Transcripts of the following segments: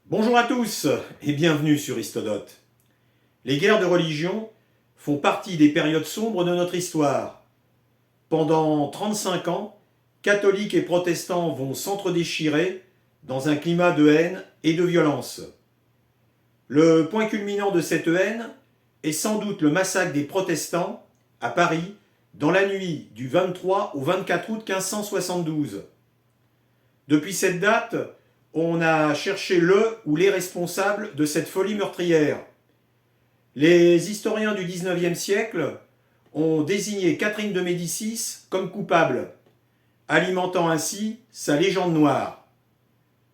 Bonjour à tous et bienvenue sur Histodote. Les guerres de religion font partie des périodes sombres de notre histoire. Pendant 35 ans, catholiques et protestants vont s'entre-déchirer dans un climat de haine et de violence. Le point culminant de cette haine est sans doute le massacre des protestants à Paris dans la nuit du 23 au 24 août 1572. Depuis cette date, on a cherché le ou les responsables de cette folie meurtrière. Les historiens du XIXe siècle ont désigné Catherine de Médicis comme coupable, alimentant ainsi sa légende noire.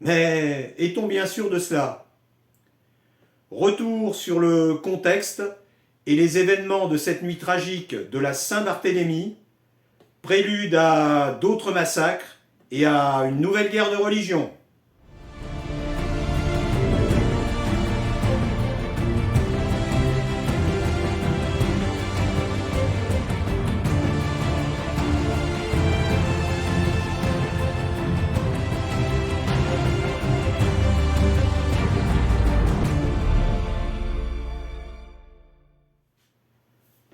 Mais est-on bien sûr de cela? Retour sur le contexte et les événements de cette nuit tragique de la Saint-Barthélemy, prélude à d'autres massacres et à une nouvelle guerre de religion.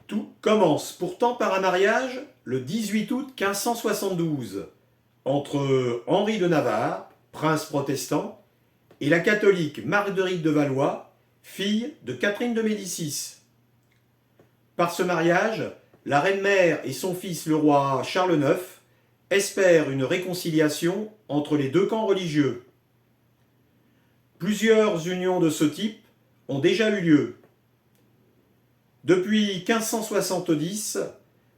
Tout commence pourtant par un mariage le 18 août 1572 entre Henri de Navarre, prince protestant, et la catholique Marguerite de Valois, fille de Catherine de Médicis. Par ce mariage, la reine-mère et son fils le roi Charles IX espèrent une réconciliation entre les deux camps religieux. Plusieurs unions de ce type ont déjà eu lieu. Depuis 1570,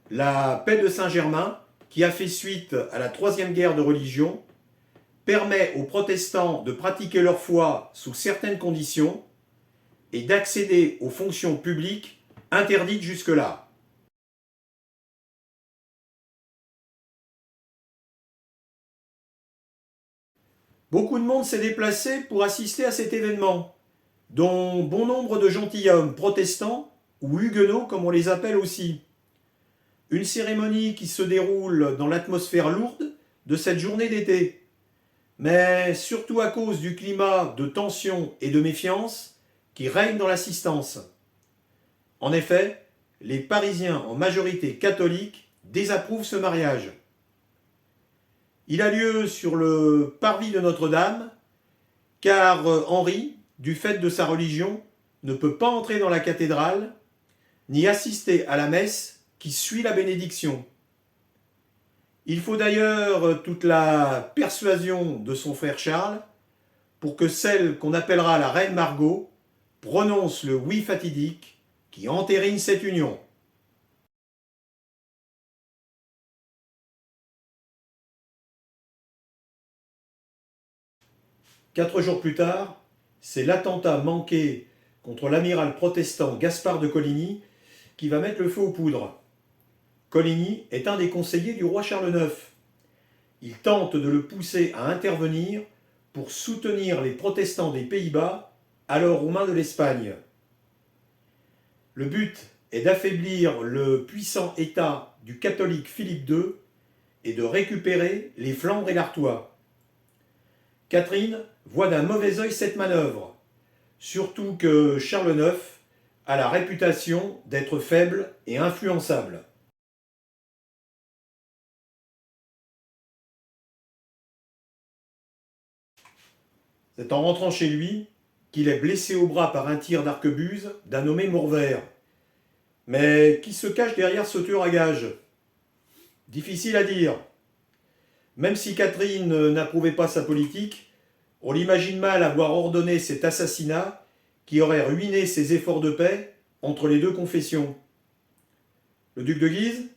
la paix de Saint-Germain, qui a fait suite à la Troisième Guerre de religion, permet aux protestants de pratiquer leur foi sous certaines conditions et d'accéder aux fonctions publiques interdites jusque-là. Beaucoup de monde s'est déplacé pour assister à cet événement, dont bon nombre de gentilshommes protestants ou huguenots comme on les appelle aussi. Une cérémonie qui se déroule dans l'atmosphère lourde de cette journée d'été, mais surtout à cause du climat de tension et de méfiance qui règne dans l'assistance. En effet, les Parisiens en majorité catholique désapprouvent ce mariage. Il a lieu sur le parvis de Notre-Dame, car Henri, du fait de sa religion, ne peut pas entrer dans la cathédrale ni assister à la messe qui suit la bénédiction. Il faut d'ailleurs toute la persuasion de son frère Charles pour que celle qu'on appellera la reine Margot prononce le oui fatidique qui entérine cette union. Quatre jours plus tard, c'est l'attentat manqué contre l'amiral protestant Gaspard de Coligny qui va mettre le feu aux poudres. Coligny est un des conseillers du roi Charles IX. Il tente de le pousser à intervenir pour soutenir les protestants des Pays-Bas, alors aux mains de l'Espagne. Le but est d'affaiblir le puissant État du catholique Philippe II et de récupérer les Flandres et l'Artois. Catherine voit d'un mauvais œil cette manœuvre, surtout que Charles IX a la réputation d'être faible et influençable. C'est en rentrant chez lui qu'il est blessé au bras par un tir d'arquebuse d'un nommé Mourvert. Mais qui se cache derrière ce tueur à gages? Difficile à dire. Même si Catherine n'approuvait pas sa politique, on l'imagine mal avoir ordonné cet assassinat qui aurait ruiné ses efforts de paix entre les deux confessions. Le duc de Guise?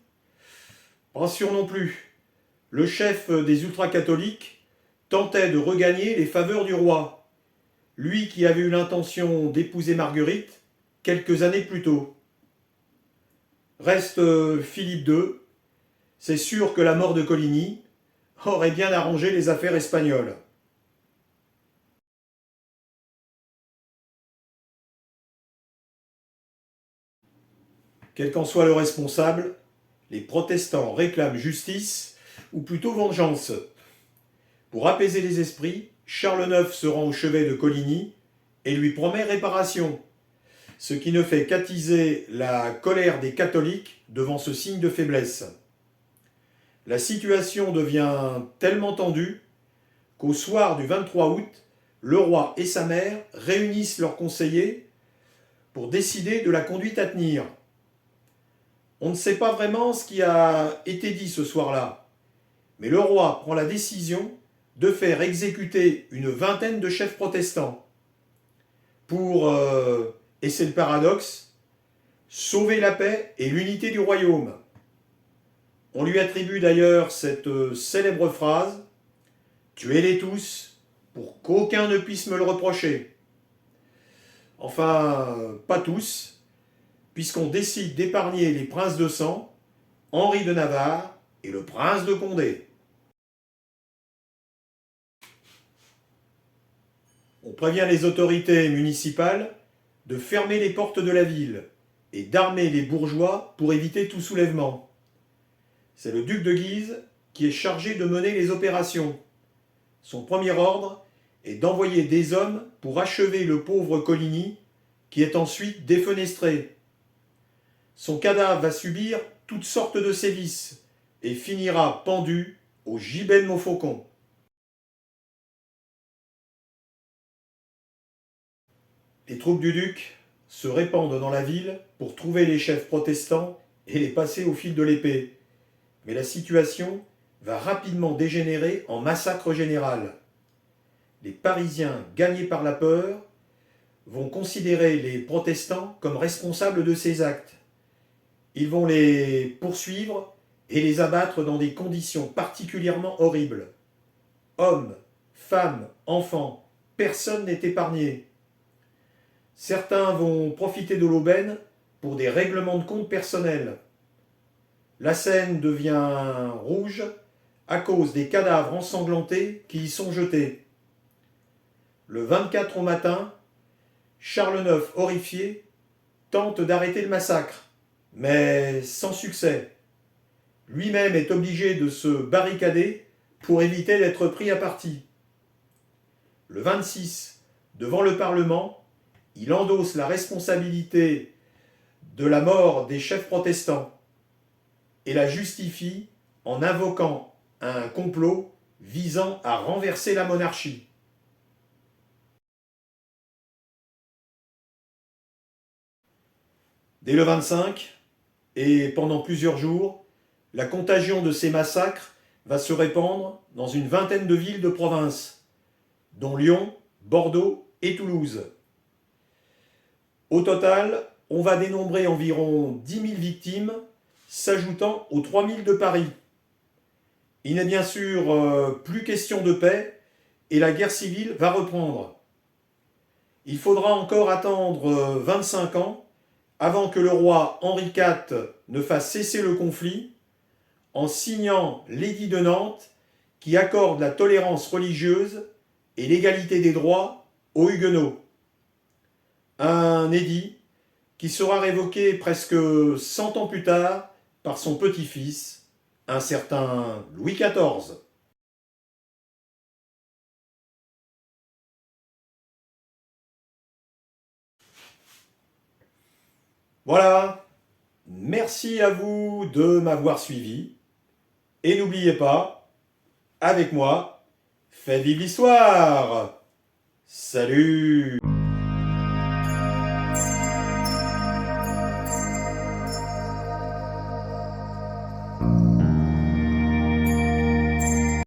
Pas sûr non plus. Le chef des ultra-catholiques tentait de regagner les faveurs du roi, lui qui avait eu l'intention d'épouser Marguerite quelques années plus tôt. Reste Philippe II. C'est sûr que la mort de Coligny aurait bien arrangé les affaires espagnoles. Quel qu'en soit le responsable, les protestants réclament justice, ou plutôt vengeance. Pour apaiser les esprits, Charles IX se rend au chevet de Coligny et lui promet réparation, ce qui ne fait qu'attiser la colère des catholiques devant ce signe de faiblesse. La situation devient tellement tendue qu'au soir du 23 août, le roi et sa mère réunissent leurs conseillers pour décider de la conduite à tenir. On ne sait pas vraiment ce qui a été dit ce soir-là, mais le roi prend la décision de faire exécuter une vingtaine de chefs protestants pour, et c'est le paradoxe, sauver la paix et l'unité du royaume. On lui attribue d'ailleurs cette célèbre phrase « Tuez-les tous pour qu'aucun ne puisse me le reprocher ». Enfin, pas tous, puisqu'on décide d'épargner les princes de sang, Henri de Navarre et le prince de Condé. On prévient les autorités municipales de fermer les portes de la ville et d'armer les bourgeois pour éviter tout soulèvement. C'est le duc de Guise qui est chargé de mener les opérations. Son premier ordre est d'envoyer des hommes pour achever le pauvre Coligny, qui est ensuite défenestré. Son cadavre va subir toutes sortes de sévices et finira pendu au gibet de Montfaucon. Les troupes du duc se répandent dans la ville pour trouver les chefs protestants et les passer au fil de l'épée. Mais la situation va rapidement dégénérer en massacre général. Les Parisiens, gagnés par la peur, vont considérer les protestants comme responsables de ces actes. Ils vont les poursuivre et les abattre dans des conditions particulièrement horribles. Hommes, femmes, enfants, personne n'est épargné. Certains vont profiter de l'aubaine pour des règlements de compte personnels. La Seine devient rouge à cause des cadavres ensanglantés qui y sont jetés. Le 24 au matin, Charles IX, horrifié, tente d'arrêter le massacre, mais sans succès. Lui-même est obligé de se barricader pour éviter d'être pris à partie. Le 26, devant le Parlement, il endosse la responsabilité de la mort des chefs protestants et la justifie en invoquant un complot visant à renverser la monarchie. Dès le 25, et pendant plusieurs jours, la contagion de ces massacres va se répandre dans une vingtaine de villes de province, dont Lyon, Bordeaux et Toulouse. Au total, on va dénombrer environ 10 000 victimes, s'ajoutant aux 3 000 de Paris. Il n'est bien sûr plus question de paix et la guerre civile va reprendre. Il faudra encore attendre 25 ans avant que le roi Henri IV ne fasse cesser le conflit en signant l'édit de Nantes qui accorde la tolérance religieuse et l'égalité des droits aux Huguenots. Un édit qui sera révoqué presque 100 ans plus tard par son petit-fils, un certain Louis XIV. Voilà, merci à vous de m'avoir suivi. Et n'oubliez pas, avec moi, faites vivre l'histoire. Salut!